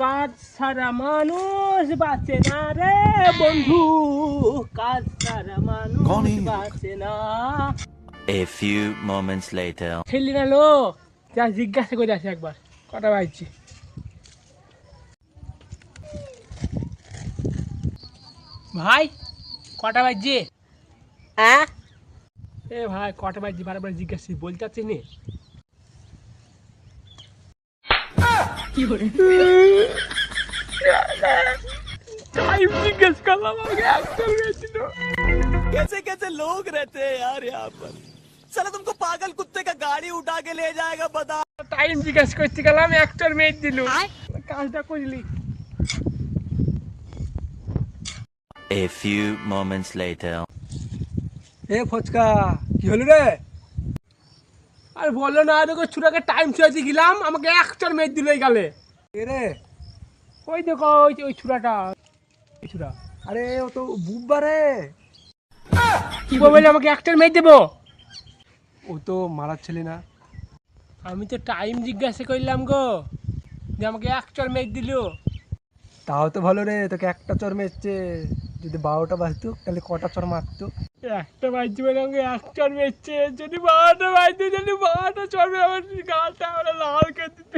কাজ ছাড়া মানুষ বাঁচে না রে বন্ধু, কাজ ছাড়া মানুষ বাঁচে না। A few moments later. খেলি না লো, যা জিজ্ঞাসা করে আসি একবার কটা বাজছে। ভাই কটা বাজছে? হ্যাঁ এ ভাই কটা বাজছে বারবার জিজ্ঞাসা বলতে পারছি নি। কি করে টাইম জিজ্ঞেস করলাম, আমাকে একটার বেশি না। कैसे कैसे लोग रहते हैं यार यहाँ पर। साला तुमको पागल कुत्ते का गाड़ी उठा के ले जाएगा बता। টাইম জিজ্ঞেস করতে গেলাম, একটার মেয়ে দিল, কাজটা করলি। A few moments later. এ ফচকা কি হলো রে? আর বললো না, দেখো ছুটাকে টাইম ছুঁয়াতে গেলাম, আমাকে একটার মেয়ে দিল এই গালে। এ রে ওই দেখো ওই ছুরাটা, ওই ছুরা। আরে ও তো বুববা রে, কি বলে আমাকে একটার মেয়ে দেবো? ও তো মারার ছেলে না। আমি তো টাইম জিজ্ঞাসা করলাম গো, যে আমাকে একটার মেয়ে দিল। তাও তো ভালো রে, তোকে একটা চর মেরছে। যদি 12টা বাজতো তাহলে কটা চর মারতো? একটা বাজছে বলে আমাকে একটার মেয়েছে, যদি 12টা বাজতো, যদি 12টা চলবে আমার গালটা আমরা লাল করে দিত।